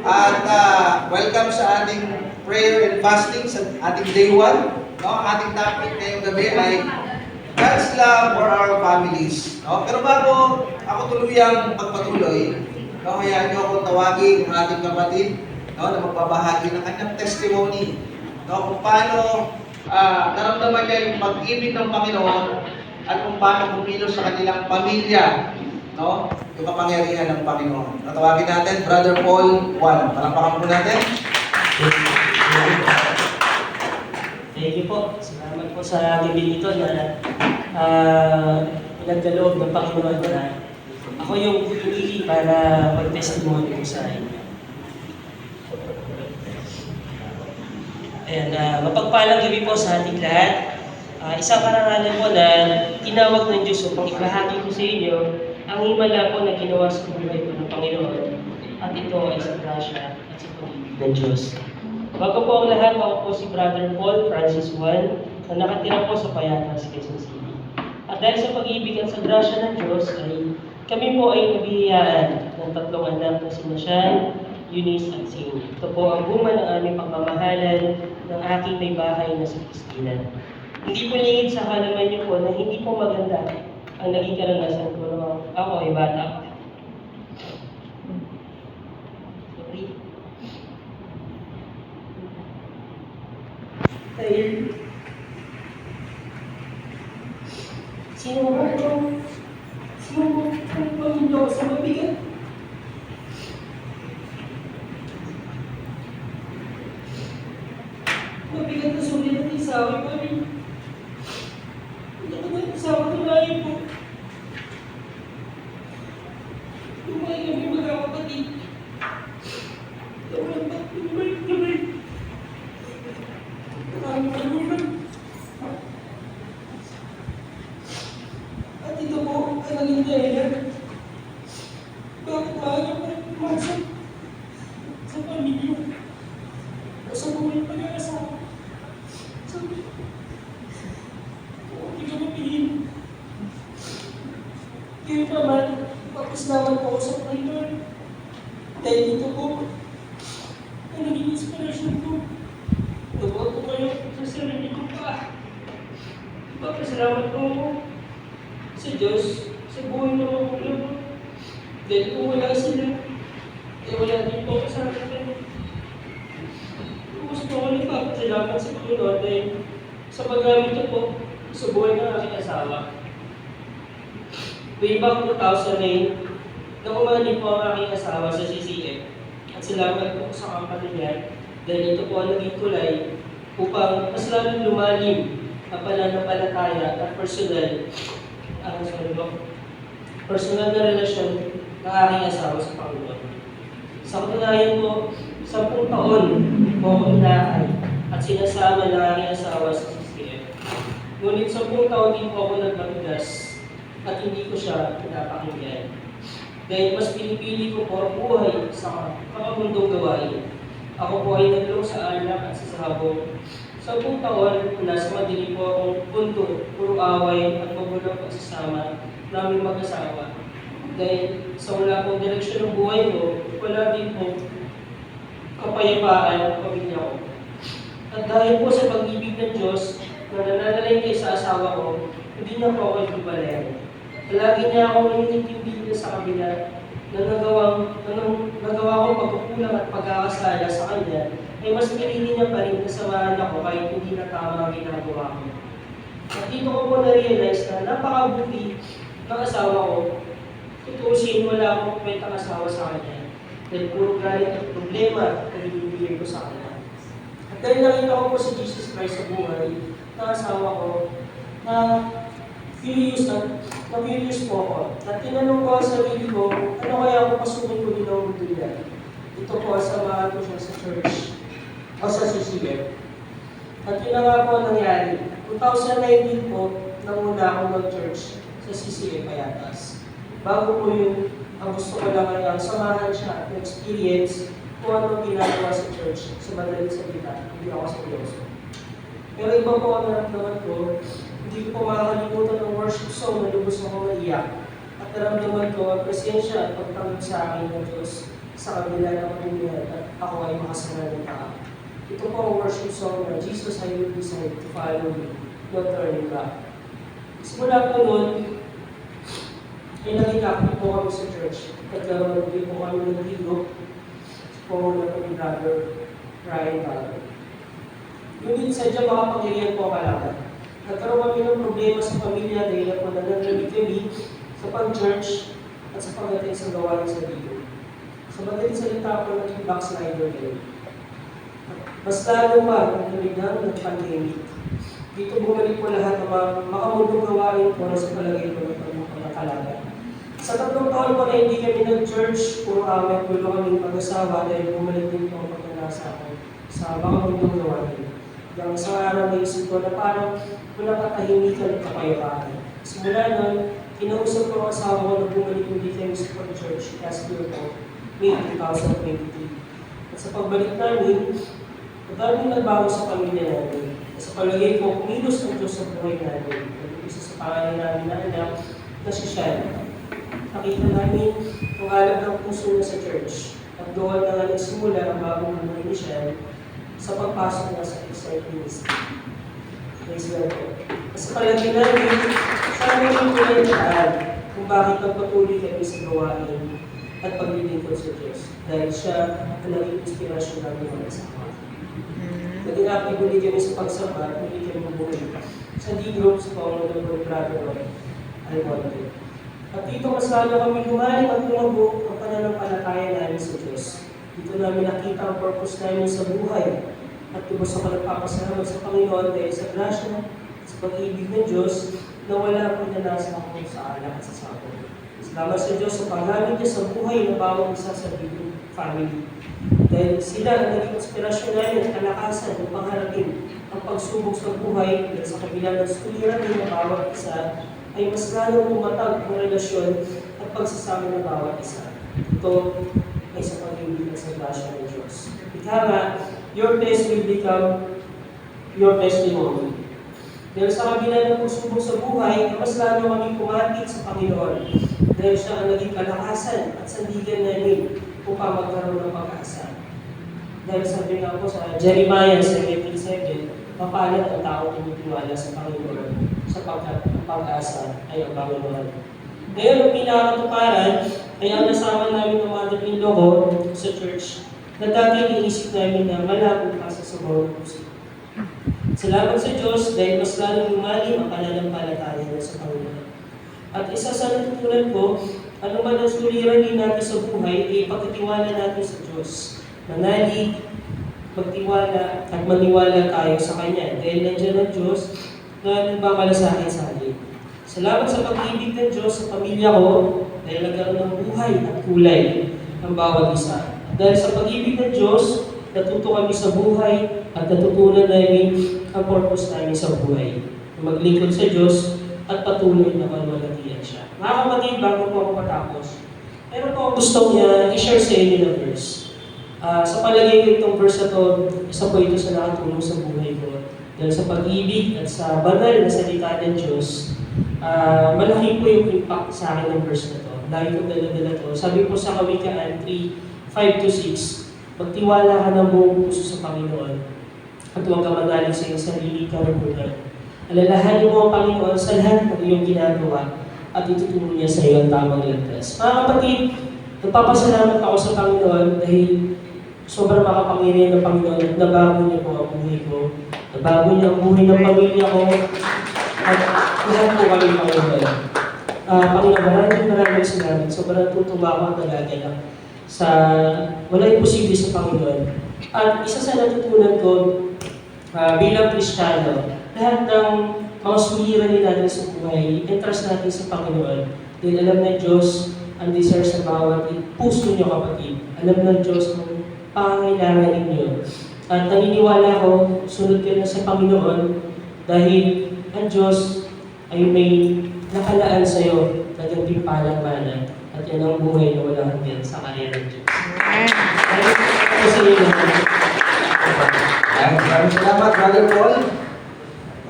At welcome sa ating prayer and fasting sa ating day 1. No? Ating topic ngayong gabi ay God's love for our families. No? Pero bago ako tuluyang magpatuloy, no, hayaan niyo akong tawagin ang ating kapatid, no, na magbabahagi ng kanyang testimony, no, kung paano naramdaman niya yung pag-ibig ng Panginoon at kung paano kumilos sa kanilang pamilya, no, yung kapangyarihan ng Panginoon. Natawagin natin, Brother Paul Juan. Palakpakan po natin. Thank you po. Salamat po sa gabi nito na pinagkaloob ng Panginoon na ako yung pinili para mag-testimony po sa inyo. Ayan, mapagpalang gabi po sa ating lahat. Isang karangalan po na tinawag ng Diyos upang ibahagi ko sa inyo ang himala po na ginawa sa buhay po ng Panginoon. At ito ay sa grasya at sa pag-ibig ng Diyos. Bago po ang lahat, ako po si Brother Paul Francis Juan na nakatira po sa Payatas, Quezon City. At dahil sa pag-ibig at sa grasya ng Diyos ay kami po ay nabihiyaan ng tatlong anak na sina Sean, Eunice at Zane. Ito po ang bunga ng aming pagmamahalan ng aking may bahay na si Christina. Hindi po lingid sa halaman niyo po na hindi po maganda ang naging karanasan ko nung ako ay bata. Sorry. Dahil sino ba ito? Sino ba ito sa mabigat? Mabigat na sulit at isawi pa rin. Hindi ko na isawa tunayin po. Lumay kami magkakapatid. Tawag ba? Lumay. Maraming malunan. At ito po ang naging dahilan. Bakit maaga pa rin pumasok sa pamilya o sa buhay pag-aasawa? Sabi, hindi ka mapilin. Kaya naman, papaslaman po ako sa Panginoon. Dahil dito po, ang naging inspirasyon ko. Nagawa ko kayo sa sarili ko pa. Papasalamat po ako sa Diyos, sa buhay ng mga ulam. Dahil kung wala sila, wala din po ako sa akin. Gusto ko nagpapasalamat sa Panginoon dahil sa paggamit ko po sa buhay ng aking asawa. Way back 2008, nakumani po ang aking asawa sa CCF at salamat po sa company niya dahil ito po ang naging tulay upang mas lalong lumalim ang pananampalataya at personal na relasyon ng aking asawa sa Panginoon. Sa katunayan po, 10 taon po ako inaakay at sinasama ng aking asawa sa CCF. Ngunit 10 taon din po ako nagmatigas at hindi ko siya pinapakinggan. Dahil mas pinipili ko po ang buhay sa kakamundong gawain. Ako po ay nagulong sa alak at sa sabong. 10 taon, nasa madilim po akong punto, puro away at magulang pagsasama namin mag-asawa. Dahil sa wala pong direksyon ng buhay ko, wala din po kapayapaan ang pamilya ko. At dahil po sa pag-ibig ng Diyos na nananalay kayo sa asawa ko, hindi niya po ako ibabalayan. Lagi niya akong inintindi sa kabila na nagawa ko pagkukulang at pagkakasala sa kanya, ay mas pinili niya pa rin kasamahan ako kahit hindi na tama ang ginagawa ko. At dito ko po na-realize na napakabuti ng asawa ko. Tutusin, wala akong kwentang asawa sa kanya. Dahil puro galit at problema na ibibigay ko sa kanya. At dahil nakita ko po si Jesus Christ sa buhay ng asawa ko, na curious po ako. At tinanong ko ang sarili ko, ano kaya ako pasukin ko din ang mundo niya? Ito po, samahan ko siya sa church o sa CCF. At yun na nga po ang nangyari. 2019 po, nanguna ako mag-church sa CCF Payatas. Bago po yun, ang gusto ko lang ay ang samahan siya at experience kung ano ginagawa sa church sa madaling salita, hindi ako seryoso. Pero iba po ang naramdaman ko, hindi ko po makakalimutan ng worship song na lubos ako maiyak. At naramdaman ko ang presensya at pagtanggap sa akin ng Diyos sa kabila ng pamilya at ako ay makasalanan ng tao. Ito po ang worship song na Jesus, I will decide to follow you, not turning back. Simula po noon, ay naging active po kami sa church. Nagkaroon po kami ng hero po na kami brother Ryan Ballard. Ngunit sadya makapangyarihan po kalaban. Nagkaroon kami ng problema sa pamilya dahil po nananamig kami sa pag-church at sa pagdating sa gawain sa dito. Sa madaling salita po naging backslider din. Mas lalo pa nung tumignan ng pandemic. Dito bumalik po lahat ng mga makamundong gawain po na sa palagay ko ng pagkakalaban. Sa 3 taon po na hindi kami nag-church, puro awit, gulo kami mag-asawa dahil bumalik din po ang pagkanasa ko sa makamundong gawain. Hanggang sa araw na isip ko na parang walang katahimikan at kapayapaan. Simula nun, kinausap ko ang asawa ko na bumalik ulit kami sa pag-church last year po, May 2023. At sa pagbalik namin, madaming nagbago sa pamilya namin. Sa palagay ko, kumilos ang Diyos sa buhay namin. Isa sa pangalan namin na anak na si Sean. Nakita namin ang alab ng puso na sa church. At doon na nga nagsimula ang bagong buhay ni Sean sa pagpasok na sa Excite Ministry. Praise God po. Sa palagay namin, sa amin yung kulay kung bakit nagpatuloy kami sa gawain at paglilingkod sa Diyos. Dahil siya ang naging inspirasyon namin ng asawa. Naging active ulit kami sa pagsamba, ulit kami bumalik. Sa D-group, sa Pangulo ng Brother Almonte. At dito mas lalo kami lumalim at lumago ang pananampalataya namin sa Diyos. Dito namin nakita ang purpose namin sa buhay. At tubos ako nagpapasalamat sa Panginoon dahil sa grasya sa pag-ibig ng Diyos na wala akong nanasa ako sa alak at sa sabon. Salamat sa Diyos sa paggamit niya sa buhay ng bawat isa sa Bibling family. Dahil sila ang naging inspirasyon namin at kalakasan ng pangharapin ang pagsubok sa buhay dahil sa kabila ng suliranin ng bawat isa ay mas lalong pumatag ang relasyon at pagsasama ng bawat isa. Ito ay sa pag-ibig at sa grasya ng Diyos. Ika nga, your test will become your testimony. Dahil sa kabila ng pagsubok sa buhay, ay mas lalo kami kumapit sa Panginoon. Dahil siya ang naging kalakasan at sandigan namin upang magkaroon ng pag-asa. Dahil sabi nga po sa Jeremiah 17:7, mapalat ang tao tumitiwala sa Panginoon sapagkat ang pag-asa ay ang Panginoon. Ngayon, ang pinakatuparan ay ang nasama namin ng mother-in-law ko sa church na dati iniisip namin na malabo pa sa subawang puso. Salamat sa Diyos dahil mas lalong lumalim ang pananampalataya niya sa Panginoon. At isa sa natutunan ko, ano man ang suliranin natin sa buhay, ay pagkatiwala natin sa Diyos. Manalig, magtiwala, at maniwala tayo sa Kanya. Dahil nandiyan ang Diyos na nagmamalasakit sa atin. Salamat sa pag-ibig ng Diyos sa pamilya ko, dahil nagkaroon ng buhay at kulay ang bawat isa. Dahil sa pag-ibig ng Diyos, natuto kami sa buhay at natutunan namin ang purpose namin sa buhay. Maglingkod sa Diyos at patuloy na malwalatian siya. Mga kapatid, bago po ako matapos, meron po akong gusto niya i-share sa inyo ng verse. Sa palagay ko itong verse na to, isa po ito sa nakatulong sa buhay ko. Dahil sa pag-ibig at sa banal na salita ng Diyos, malaki po yung impact sa akin ng verse na to. Lagi kong dala-dala to. Sabi po sa Kawikaan 3:5-6, magtiwala ka ng buong puso sa Panginoon at huwag ka manalig sa iyong sarili karunungan. Alalahanin mo ang Panginoon sa lahat ng iyong ginagawa at ituturo niya sa iyo ang tamang landas. Mga kapatid, nagpapasalamat ako sa Panginoon dahil sobrang makapangyarihan ng Panginoon at nabago niya po ang buhay ko. Nabago niya ang buhay ng pamilya ko at lahat po kami Panginoon. Panginoon, maraming salamat. Sobrang tutuwa ako at nagagalak sa wala imposible sa Panginoon. At isa sa natutunan ko bilang Kristiyano, lahat ng mga suliranin natin sa buhay, entrust natin sa Panginoon. Dahil alam ng Diyos ang desire sa bawat puso niyo kapatid. Alam ng Diyos kung pangangailangan ninyo. At naniniwala ko, sunod ka na sa Panginoon dahil ang Diyos ay may nakalaan sa iyo na gantimpalang mana at yan ang buhay na wala hanggan sa kanya ng Diyos. Dahil ako sa iyo Maraming salamat, Brother Paul.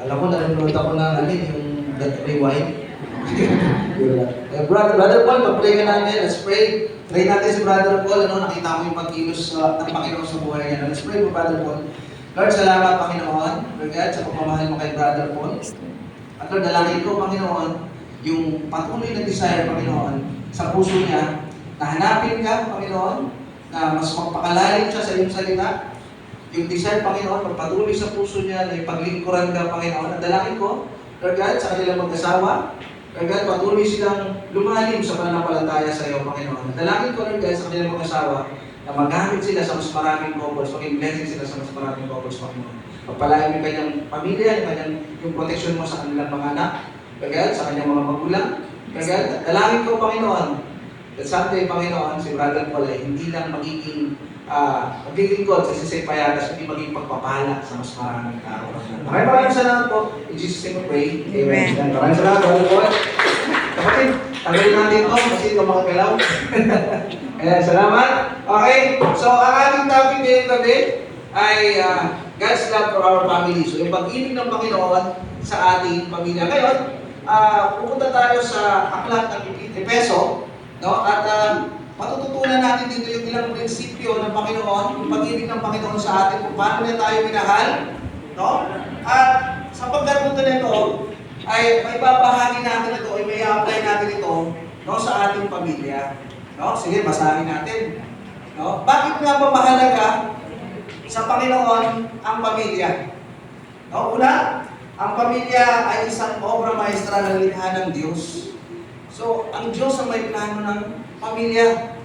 Alam ko, nanonood ako ng yung rewind. Brother Paul, mag-pray ka natin. Let's pray. Pray natin si Brother Paul. Nakita mo yung pagkilos ng Panginoon sa buhay niya. Let's pray po, Brother Paul. Lord, salamat, Panginoon. Lord God, sa pagmamahal mo kay Brother Paul. At Lord, dalangin ko, Panginoon, yung patuloy na desire, Panginoon, sa puso niya, na hanapin ka, Panginoon, na mas magpakalalim siya sa iyong salita. Yung desire, Panginoon, magpatuloy sa puso niya, na ipaglingkuran ka, Panginoon. At dalangin ko, Lord God, sa kanilang mag-asawa, Lord God, patuloy silang lumalim sa pananampalataya sa iyo, Panginoon. Dalangin ko, Lord God, sa kanilang mag-asawa, na magamit sila sa mas maraming couples, maging blessing sila sa mas maraming couples, Panginoon. Pagpalain yung kanyang pamilya, yung protection mo sa kanilang mga anak, Lord God, sa kanyang mga magulang. Lord God, dalangin ko, Panginoon, that someday, Panginoon, si Brother Paul ay hindi lang magiging maglilingkod sa sisipayatas, hindi maging pagpapala sa mas maraming tao. Maraming salamat po. In Jesus' name we pray. Amen. Maraming salamat, Brother Paul. Kapatid, tanggalin natin ito kasi ito mga galaw. Ayan, salamat. Okay, so ang ating topic ngayong gabi ay God's love for our family. So yung pag-ibig ng Panginoon sa ating pamilya. Ngayon, pupunta tayo sa aklat ng Efeso, no? At matututunan natin dito yung ilang prinsipyo ng Panginoon, yung pag-ibig ng Panginoon sa atin, kung paano niya tayo minahal, no? At sa pagkatuto nito, ay may babahagi natin ito, ay may apply natin ito, no, sa ating pamilya. No? Sige, basahin natin. No? Bakit nga ba mahalaga sa Panginoon ang pamilya? No? Una, ang pamilya ay isang obra maestra ng likha ng Diyos. So, ang Diyos ang may plano ng pamilya.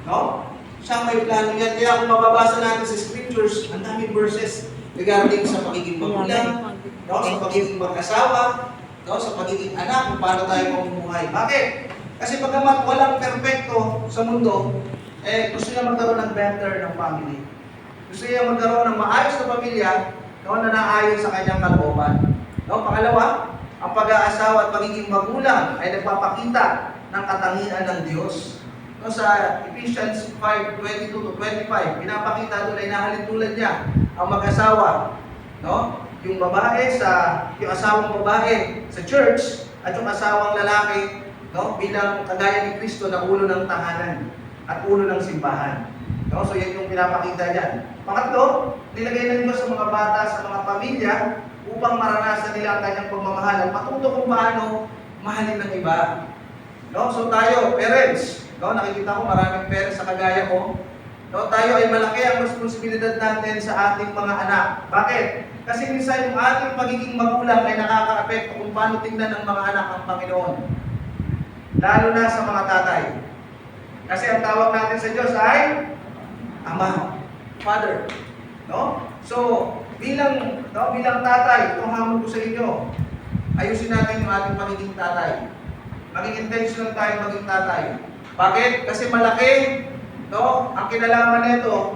No? Siya ang may plano niya. Kaya kung mababasa natin sa scriptures, ang daming verses regarding sa pagiging magulang, no? Sa pagiging mag-asawa, no? Sa pagiging anak, kung paano tayo mamumuhay. Bakit? Kasi pagkamat walang perfecto sa mundo, gusto niya magkaroon ng better ng family. Gusto niya magkaroon ng maayos na pamilya, no, na naayon sa kanyang kalooban. No? Pangalawa, ang pag-aasawa at pagiging magulang ay nagpapakita ng katangian ng Diyos. No, sa Ephesians 5:22-25, pinapakita doon ay nahalintulad niya ang mag-asawa, no? Yung asawang babae sa church at yung asawang lalaki, no, bilang kagaya ni Kristo na ulo ng tahanan at ulo ng simbahan. No, so yan yung pinapakita diyan. Pangatlo, nilagay ng Diyos sa mga bata, sa mga pamilya upang maranasan nila ang kanyang pagmamahal at matuto kung paano mahalin ng iba. No, so tayo, parents, no, nakikita ko maraming parents sa kagaya ko. No, tayo ay malaki ang responsibilidad natin sa ating mga anak. Bakit? Kasi minsan yung ating pagiging magulang ay nakaka-apekto kung paano tingnan ng mga anak ang Panginoon. Lalo na sa mga tatay. Kasi ang tawag natin sa Diyos ay Ama, Father. No? So, bilang tatay, itong hamon ko sa inyo, ayusin natin yung ating pagiging tatay. Maging intentional tayo maging tatay. Bakit? Kasi malaki, no, ang kinalaman nito,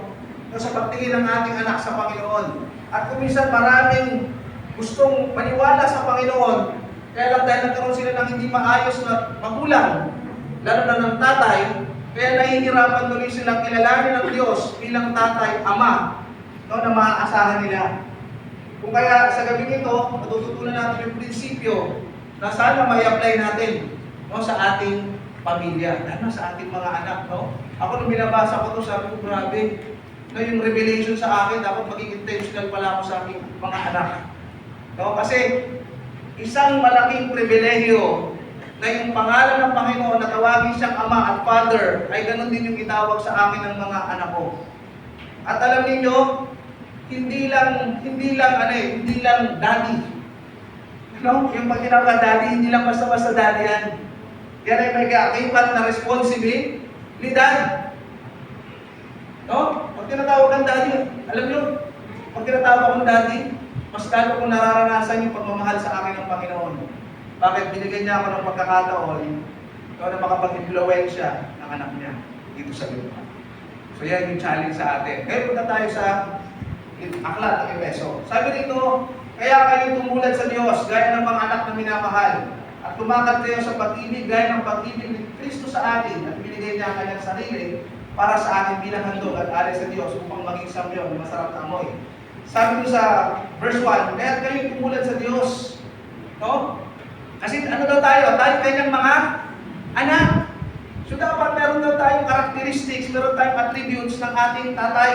no, sa pagtingin ng ating anak sa Panginoon. At kung minsan maraming gustong maniwala sa Panginoon, kaya lang dahil nagkaroon sila ng hindi maayos na magulang, lalo na ng tatay, kaya nahihirapan tuloy silang kilalanin ng Diyos bilang tatay, ama, no, na maaasahan nila. Kung kaya sa gabing ito, matututunan natin yung prinsipyo na sana may apply natin, no, sa ating pamilya, lalo sa ating mga anak. No? Ako nung binabasa ko ito, sabi ko, grabe, no, yung revelation sa akin, dapat maging intentional pala ako sa aking mga anak. No? Kasi isang malaking pribilehiyo na yung pangalan ng Panginoon na tawagin siyang Ama at Father ay ganun din yung itawag sa akin ng mga anak ko. At alam niyo, hindi lang daddy. No? Yung pag tinawag daddy, hindi lang basta-basta daddy yan. Yan ay may kaakibat na responsibilidad. No? Pag tinatawag ng daddy, alam niyo, pag tinatawag ng daddy, mas lalo kong nararanasan yung pagmamahal sa akin ng Panginoon. Bakit? Binigyan niya ako ng pagkakataon na makapag-influensya ng anak niya dito sa lupa. So yan yung challenge sa atin. Ngayon punta tayo sa aklat ng Efeso. Sabi dito, kaya kayo tumulad sa Diyos gaya ng mga anak na minamahal at tumakat kayo sa pag-ibig gaya ng pag-ibig ni Kristo sa atin at binigay niya ang kanyang sarili para sa atin bilang handog at alay sa Diyos upang maging samyon na masarap na amoy. Sabi ko sa verse 1, kaya kayo tumulad sa Diyos, no? Kasi ano daw tayo? Tayo kanyang mga anak. So dapat meron daw tayong characteristics, meron tayong attributes ng ating tatay.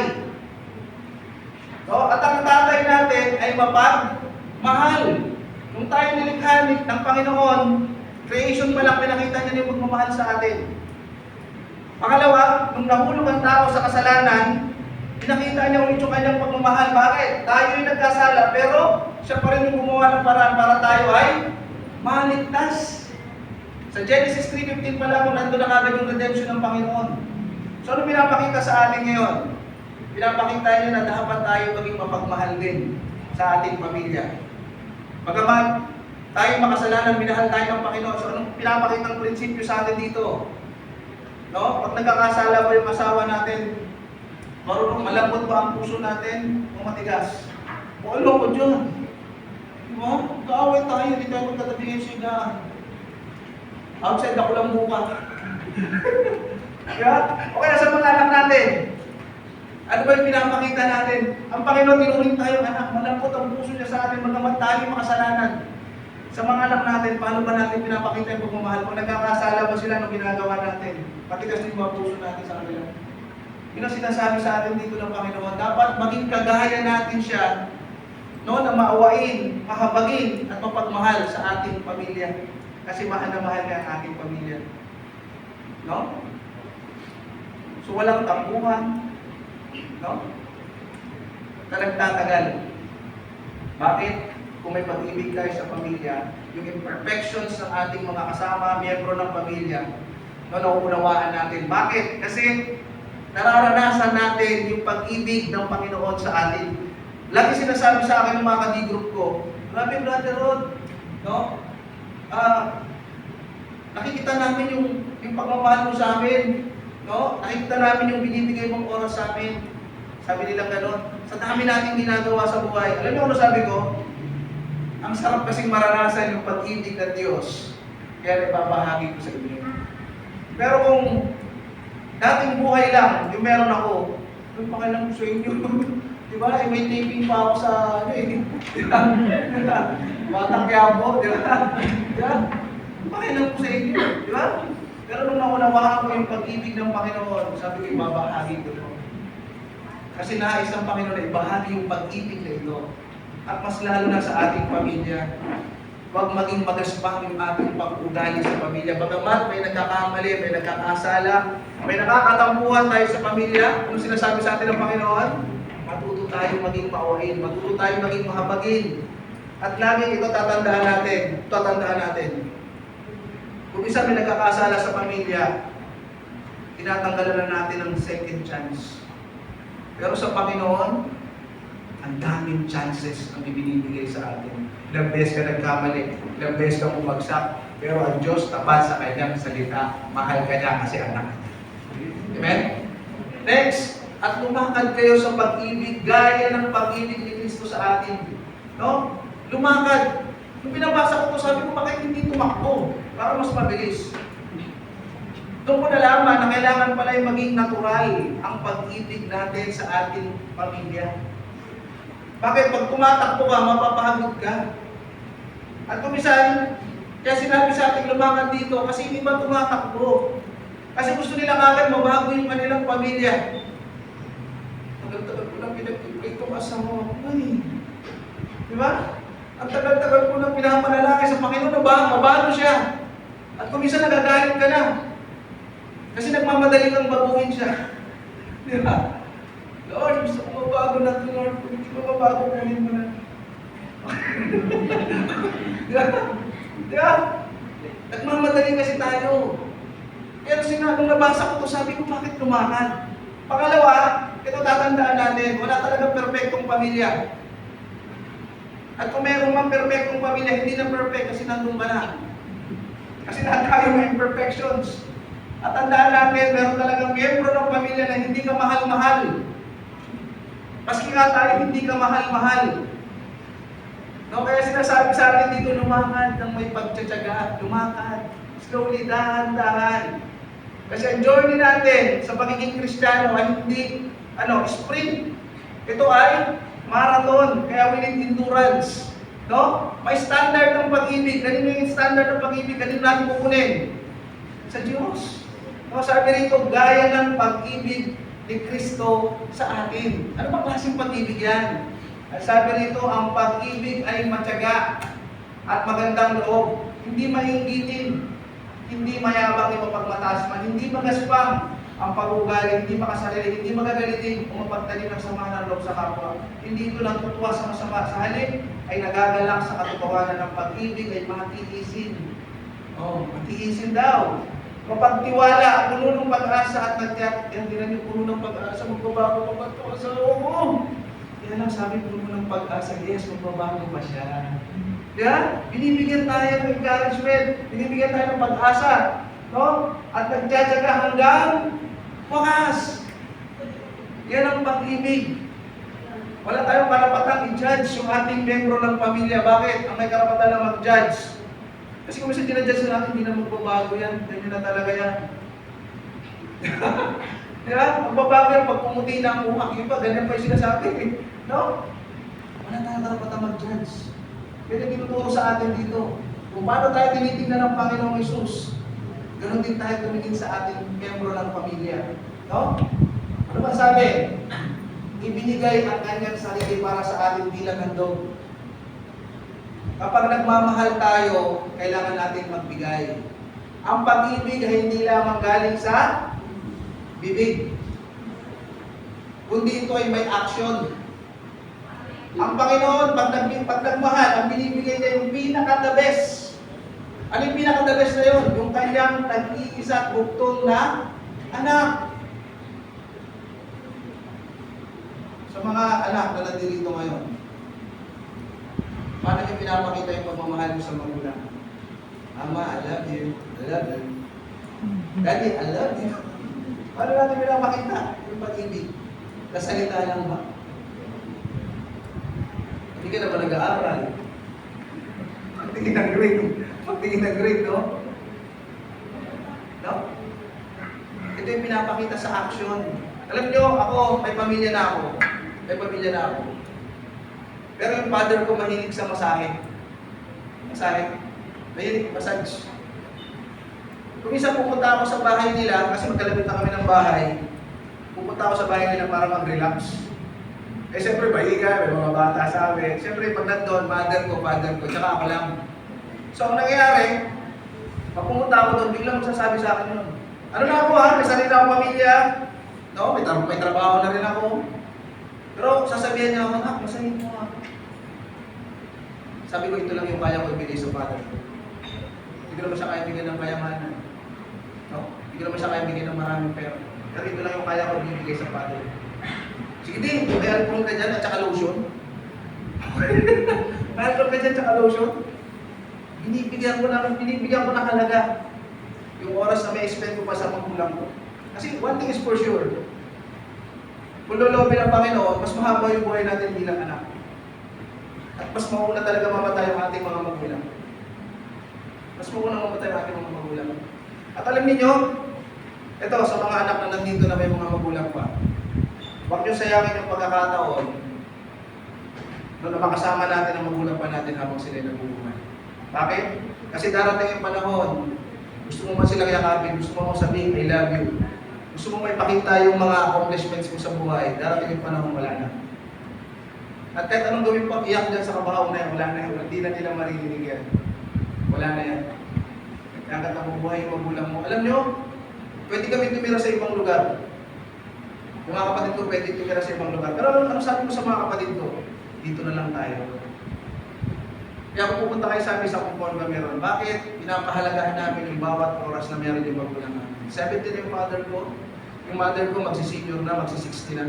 So, at ang tatay natin ay mapagmahal. Nung tayo nilikha ng Panginoon, creation pa lang pinakita niya yung magmamahal sa atin. Pangalawa, nung nahulog ang tao sa kasalanan, pinakita niya ulit yung kanyang pagmamahal. Bakit? Tayo yung nagkasala, pero siya pa rin yung gumawa ng paraan para tayo ay maligtas. Sa Genesis 3:15 pa lang, nandun na agad yung redemption ng Panginoon. So ano pinapakita sa atin ngayon? Pinapakita niya na dapat tayo maging mapagmahal din sa ating pamilya. Bagamat tayo makasalanan, minahal tayo ng Panginoon. So anong pinapakita ng prinsipyo sa atin dito? No? Pag nagkakasala ba yung asawa natin, marunong malambot ba ang puso natin o matigas? O ano ko dyan? Diba? Kaaway tayo, hindi tayo magkatabi ng sigahan. Outside ako lang buka. Diba? O kaya sa mga anak natin, ano ba yung pinapakita natin? Ang Panginoon tinuring tayo, anak, malambot ang puso niya sa atin, magamat tayo makasalanan. Sa mga anak natin, paano ba natin pinapakita yung pagmamahal? Kung nagkakasala ba sila ng ginagawa natin? Patigas din ba ang puso natin sa kanila? Yun ang sinasabi sa atin dito ng Panginoon. Dapat maging kagaya natin siya, no, na maawain, mahabagin, at mapagmahal sa ating pamilya. Kasi mahal na mahal niya ang ating pamilya. No? So walang tampuhan, no? Na nagtatagal. Bakit? Kung may pag-ibig tayo sa pamilya, yung imperfections ng ating mga kasama, miyembro ng pamilya, no, nauunawaan natin. Bakit? Kasi nararanasan natin yung pag-ibig ng Panginoon sa atin. Lagi sinasabi sa akin ng mga kadigroup ko, grabe Brother Rod, no? Nakikita namin yung pagmamahal mo sa amin, no? Nakikita namin yung binibigay mong oras sa amin. Sabi nila gano'n, sa dami nating ginagawa sa buhay. Alam niyo ano sabi ko? Ang sarap kasing maranasan yung pag-ibig ng Diyos. Kaya ibabahagi ko sa inyo. Pero kung dating buhay lang, yung meron ako, yung pakialam ko sa inyo. Diba? Eh, may taping pa ako sa, ano eh. Diba? Batang Quiapo, diba? Diba? Pakialam ko sa inyo. Diba? Pero nung naunawaan ko yung pag-ibig ng Panginoon, sabi ko, ibabahagi ko ito. Kasi nais ng Panginoon na ibahagi yung pag-ibig na ito. At mas lalo na sa ating pamilya. Huwag maging magaspang yung ating pag-ugali sa pamilya. Bagamat may nagkakamali, may nagkakasala, may nakakatampuhan tayo sa pamilya, kung sinasabi sa atin ng Panginoon, matuto tayo maging maawain, matuto tayo maging mahabagin. At lagi ito tatandaan natin. Kung isa may nagkakasala sa pamilya, tinatanggalan na natin ng second chance. Pero sa Panginoon, ang daming chances ang ibinibigay sa atin. Ilang beses ka nagkamali, ilang beses ka bumagsak, pero ang Diyos tapat sa kanyang salita, mahal ka niya kasi anak. Amen? Next, at lumakad kayo sa pag-ibig, gaya ng pag-ibig ni Kristo sa atin. No? Lumakad. Nung pinabasa ko ito, sabi ko, bakit hindi tumakbo? Para mas mabilis. Doon ko nalaman na kailangan pala yung maging natural ang pag-ibig natin sa ating pamilya. Bakit? Pag tumatakbo ka, mapapagod ka. At kumisan, kaya sinabi sa ating lumakad dito, kasi hindi ba tumatakbo? Kasi gusto nila agad mabago yung kanilang pamilya. Tagal-tagal ko lang pinag-ibig itong asawa ko. Di ba? Ang tagal-tagal ko lang pinapanalangin sa Panginoon na mabago siya. At kumisan nagagalit ka na. Kasi nagmamadali kang baguhin siya. Di ba? Lord, gusto ko mabago na ito, Lord. Kung hindi ko mabago, kunin mo na. Di ba? Nagmamadali kasi tayo. Pero nung nabasa ko ito, sabi ko, bakit lumakad? Pangalawa, ito tatandaan natin, wala talagang perfectong pamilya. At kung meron mang perfectong pamilya, hindi na perfect kasi nandun ka na. Kasi lahat tayo may imperfections. At tandaan natin, meron talagang miyembro ng pamilya na hindi ka mahal-mahal. Maski nga tayo, hindi ka mahal-mahal. No, kaya sinasabi sa atin dito, lumakad ng may pagtsatsaga, lumakad. Slowly, dahan-dahan. Kasi ang journey natin sa pagiging Kristiyano ay hindi, sprint. Ito ay marathon, kaya we need endurance. No? May standard ng pag-ibig. Ganun yung standard ng pag-ibig. Ganun natin kukunin. Sa Diyos. No? Sabi rito, gaya ng pag-ibig ni Kristo sa atin. Ano ba klaseng pag-ibig yan? At sabi rito, ang pag-ibig ay matyaga at magandang loob. Hindi mainggitin. Hindi mayabang yung mapagmataas man. Hindi magaspang ang pag-ugali. Hindi makasarili. Hindi magagalitin o mapagtanim ng sama ng loob sa kapwa. Hindi ito lang tutuwa sa masama. Sa halip ay nagagalak sa katotohanan ng pag-ibig ay matiisin. Oh, matiisin daw. Mapagtiwala, puno ng pag-asa at nagtiyak. Yan din yung puno ng pag-asa, magbabago pa ba ito sa loob? Yan ang sabi, puno ng pag-asa. Yes, magbabago pa siya. Yeah? Binibigyan tayo ng encouragement, binibigyan tayo ng pag-asa. No? At nagtsatsaga hanggang wakas. Yan ang pag-ibig. Wala tayong karapatang i-judge yung ating membro ng pamilya. Bakit? Ang may karapatan na mag-judge. Kasi kung minsan dinadjudge na natin, hindi na magbabago yan. Ganyan na talaga yan. Diba? Magbabago yan pag pumuti na ang mukhang iba. Ganyan pa yung sinasabi. No? Wala tayong karapatang mag-judge. Kaya tinuturo sa atin dito. Kung paano tayo tinitingnan ng Panginoong Hesus, ganoon din tayo tumingin sa ating membro ng pamilya. No? Ano ba sabi? Ibinigay ang kanyang sarili para sa atin bilang handog. Kapag nagmamahal tayo, kailangan natin magbigay. Ang pag-ibig ay hindi lamang galing sa bibig, kundi ito ay may action. Ang Panginoon, pag nagmahal, ang binibigay niya yung pinaka-the best. Ano yung pinaka-the best na yun? Yung kanyang nag-iisa at buktong na anak. Sa mga anak na nandito ngayon, paano niyo pinapakita yung pagmamahal niyo sa magulang? Ama, I love you. I love you. Daddy, I love you. Paano natin pinapakita yung pag-ibig? Kasalita lang ba? Hindi ka na ba nag-aaral? Pagtingin ng grade. Pagtingin ng grade, no? No? Ito yung pinapakita sa action. Alam niyo, ako, may pamilya na ako. May pamilya na ako. Pero yung father ko mahilig sa masahe. Masahe. Mahilig, massage. Kung isa pupunta ako sa bahay nila, kasi magkalapit na kami ng bahay, pupunta ako sa bahay nila para mag-relax. Eh siyempre, bahiga, may mga bata sa amin. Siyempre, pag nandun, mother ko, father ko, tsaka ako lang. So, ang nangyayari, pag pumunta ako doon, biglang magsasabi sa akin yun. Ano na ako ha? May sarili akong pamilya. No, may trabaho na rin ako. Pero sasabihan niya ako, nak, masahin mo ako. Sabi ko, ito lang yung kaya ko ibigay sa father ko. Hindi ko naman siya kaya bigyan ng kayamanan. No? Hindi ko naman siya kaya bigyan ng maraming pera. Pero ito lang yung kaya ko ibigay sa father ko. Sige din, may alcohol ka dyan at saka lotion. May alcohol ka dyan at saka lotion. Binibigyan ko ng halaga. Yung oras na may expend ko pa sa magulang ko. Kasi one thing is for sure, kung lolobin ng Panginoon, mas mahaba yung buhay natin bilang anak. At mas mauna talaga mamatay ang ating mga magulang. Mas mauna mamatay ang ating mga magulang. At alam niyo, ito sa mga anak na nandito na may mga magulang pa, huwag niyo sayangin yung pagkakataon na makasama natin ang magulang pa natin habang sila nabubuhay. Bakit? Kasi darating yung panahon, gusto mo man silang yakapin, gusto mo sabihin, I love you. Gusto mo may pakita yung mga accomplishments mo sa buhay, darating yung panahon wala na. At kahit anong gawin pang iyak dyan sa kabahaw na yan, wala na yan. Hindi na nila maririnig yan. Wala na yan. Kaya bubuhay yung magulang mo. Alam nyo, pwede kami tumira sa ibang lugar. Yung mga kapatid ko pwede tumira sa ibang lugar. Pero ano sabi ko sa mga kapatid ko? Dito na lang tayo. Kaya kung pupunta kayo sa amin sa kumpon ba meron, bakit pinapahalagahan namin yung bawat oras na meron yung magulang namin? 17 yung father ko, yung mother ko magsi-senior na, magsi-60 na.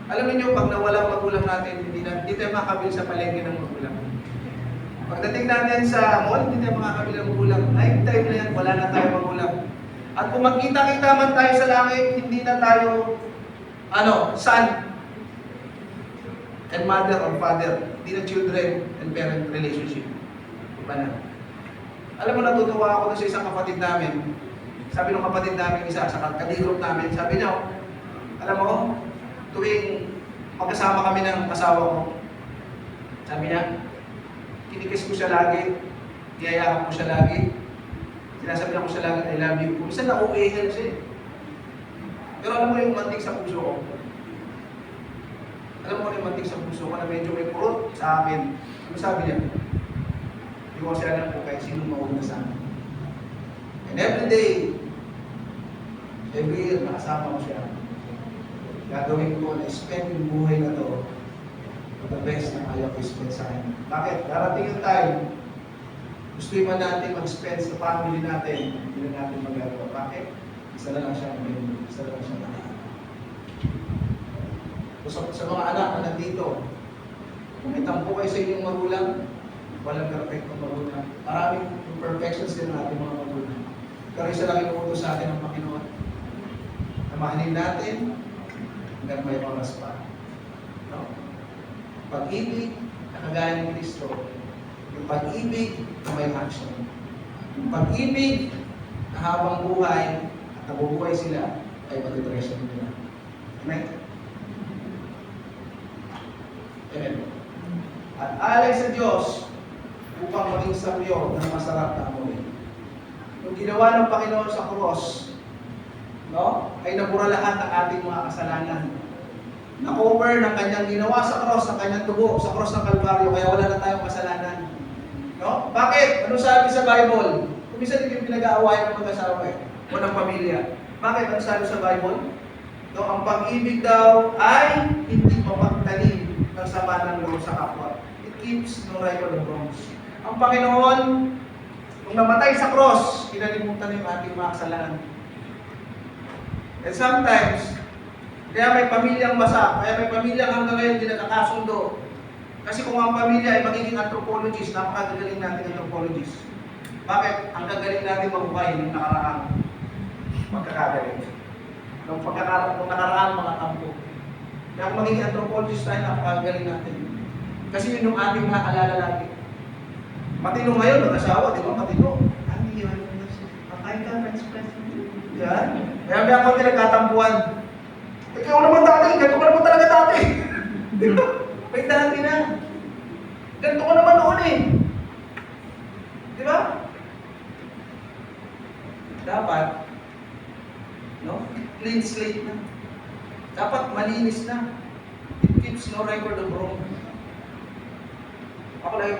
Alam niyo pag nawala magulang natin, hindi tayo makakabili sa palengke ng magulang. Pagdating natin sa mall, hindi tayo makakabili ng magulang. Night time na yan, wala na tayo magulang. At kung magkita-kita man tayo sa langit, hindi na tayo, son and mother or father, hindi na children and parent relationship. Iba na. Alam mo, natutuwa ako sa isang kapatid namin. Sabi ng kapatid namin isa, sa kadirop namin, sabi niya, alam mo, tuwing magkasama kami ng asawa ko, sabi niya, Kinikiss ko siya lagi. Niyayakap ko siya lagi. Sinasabi ko siya lagi, I love you. Minsan na-OA siya eh. Pero alam mo yung mantik sa puso ko? Alam mo yung mantik sa puso ko na medyo may kurot sa akin. Ano sabi niya? Hindi ko kasi alam po kahit sino mauna sa akin. And every day, every year, nakasama ko siya. Gagawin ko na spend yung buhay na to for the best na ayaw ko spend sa akin. Bakit? Darating yung time, gusto man natin mag-spend sa family natin, hindi na natin magagawa. Bakit? Isa na lang siya mag-spend. Isa na lang siya mag-spend. Sa mga anak na nandito, kung may tampo kayo sa inyong magulang, walang perfectong magulang. Maraming imperfections din ang ating mga magulang. Pero isa lang inuutos sa atin ng Panginoon. Na mahalin natin hanggang may oras pa. No? Pag-ibig na kagaya ni Kristo. Yung pag-ibig na may action. Yung pag-ibig na habang buhay at nabubuhay sila ay matitreasure nila. Amen? Amen. At alay sa Diyos upang maging sabyo ng masarap na amoy. Yung ginawa ng Panginoon sa cross, no, ay nabura lahat ng ating mga kasalanan. Na-cover ng kanyang ginawa sa cross, ng kanyang dugo sa cross ng Kalbaryo, kaya wala na tayong kasalanan. No? Bakit? Ano sabi sa Bible? Kumisa din yung pinag-aawayan ng mag-asawa o ng pamilya. Bakit? Ano sabi sa Bible? No, ang pag-ibig daw ay hindi mapagtanim ng sama ng loob sa kapwa. It keeps no record of wrongs. Ang Panginoon, nung namatay sa cross, kinalimutan yung ating mga kasalanan. And sometimes, kaya may pamilyang basa, kaya may pamilyang hanggang ngayon hindi nakakasundo. Kasi kung ang pamilya ay magiging anthropologist, napakagaling natin anthropologist. Bakit? Ang gagaling natin mabuhay ng nakaraang magkakagaling. Nung nakaraang mga kampo. Kaya kung magiging anthropologist tayo, napakagaling natin. Kasi yun yung ating nakalala lagi. Matino ngayon, mag-asawa, di ba? Matino. Ano yun? Pakain ka, French press. Yan. Kaya may ako nagkatampuan. Ikaw naman dati, ganito ka naman talaga dati. Di ba? May dati na. Ganito ko naman noon eh. Di ba? Dapat, no? Clean slate na. Dapat malinis na. It keeps no record of wrong. Ako lagi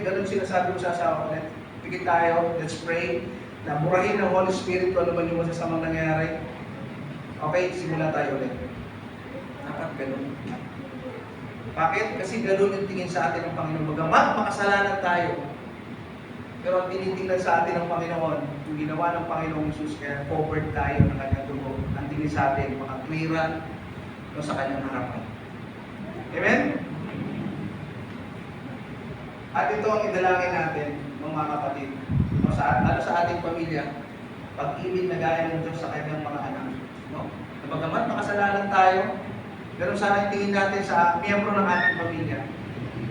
ganun sinasabi ko sa asawa ko. Pigit tayo, let's pray. Na burahin ng Holy Spirit kung ano man yung masasamang nangyayari. Okay, simula tayo ulit. Dapat ganun. Bakit? Kasi ganun yung tingin sa atin ng Panginoon. Magamat makasalanan tayo. Pero ang tinitingnan sa atin ng Panginoon, yung ginawa ng Panginoong Jesus, kaya covered tayo ng kanyang dugo. Ang tingin sa atin, makatwiran sa kanyang harapan. Amen? At ito ang idalangin natin, mga kapatid. Lalo sa ating pamilya, pag-ibig na gaya ng Diyos sa kanyang mga anak. No? Bagamat makasalanan tayo, pero sana tingin natin sa miyembro ng ating pamilya.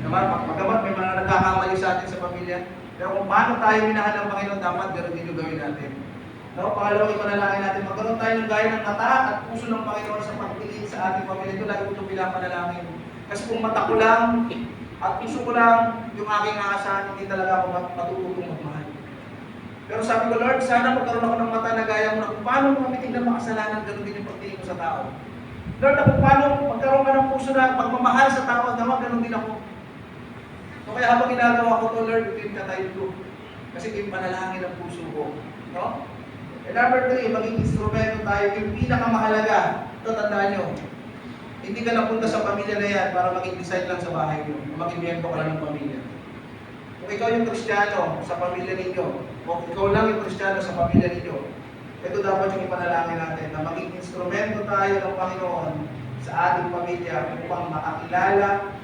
Bagamat may mga nagkakamali sa atin sa pamilya, pero kung paano tayo minahal ng Panginoon, dapat ganoon din yung gawin natin. No? Pangalawang ipanalangin natin, magkaroon tayo ng gaya ng mata at puso ng Panginoon sa pagtingin sa ating pamilya. Ito lagi ko itong pinapanalangin. Kasi kung mata ko lang at puso ko lang yung aking aasahan, hindi talaga ako matututong magmahal. Pero sabi ko, Lord, sana magkaroon ako ng mata na gaya mo na kung paano mamitig ng makasalanan, ganoon din yung pagtingin ko sa tao. Lord, kung paano magkaroon ka ng puso na pagmamahal sa tao, naman ganoon din ako. So kaya habang ginagawa ko to, Lord, ito yung katayo ko. Kasi ito yung panalangin ng puso ko. No? And number 3, maging instrumento tayo. Yung pinakamahalaga, ito tandaan nyo, hindi ka napunta sa pamilya na yan para maging design lang sa bahay nyo. Maging miyembro ka lang ng pamilya. Kung ikaw yung Kristiyano sa pamilya ninyo, o ikaw lang yung Kristiyano sa pamilya ninyo, ito dapat yung ipanalangin natin, na maging instrumento tayo ng Panginoon sa ating pamilya upang makakilala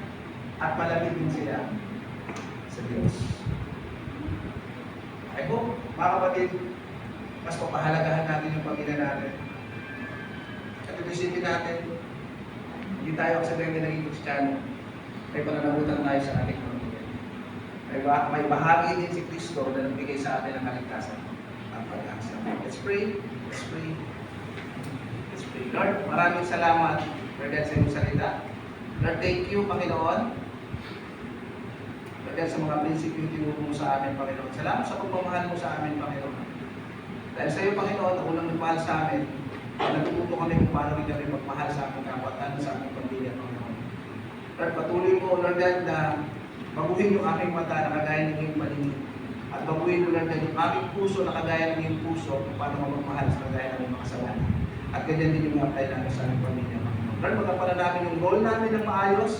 at malapit sila sa Diyos. I hope, mga kapatid, mas papahalagahan natin yung pamilya natin. At isipin natin, hindi tayo kasi na naging Kristiyano, may pananagutan tayo sa ating pamilya. May bahagi din si Kristo na nagbigay sa atin ng kaligtasan at pag-asa. Let's pray. Let's pray. Let's pray. Lord, maraming salamat for that sa iyong salita. Lord, thank you, Panginoon. Dahil sa mga prinsipyo tinuro mo sa amin, Panginoon. Salamat sa pagmamahal mo sa amin, Panginoon. Dahil sa iyo, Panginoon, ang unang nagmahal sa amin, natututo kami kung paano rin kami magmahal sa aming kapwa at sa aming pamilya, Panginoon. Lord, patuloy mo, Lord God, na baguhin yung aming mata na kagaya ng iyong paningin. At baguhin mo, Lord God, yung aming puso na kagaya ng iyong puso kung paano magmahal sa kagaya ng mga kasalanan. At ganyan din yung apply namin sa aming pamilya, Panginoon. Lord, magkapala namin yung goal namin ng maayos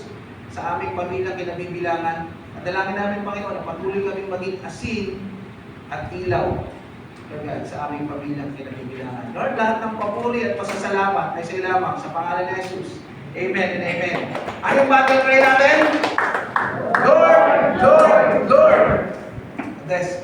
sa aming pamilya kinabibilangan. At dalangin namin, Panginoon, na patuloy kaming maging asin at ilaw, Lord God, sa aming pamilya kinabibilangan. Lord, lahat ng papuri at pasasalamat ay sa iyo lamang sa pangalan ni Jesus. Amen and amen. Anong battle cry natin? Lord, Lord, Lord. That's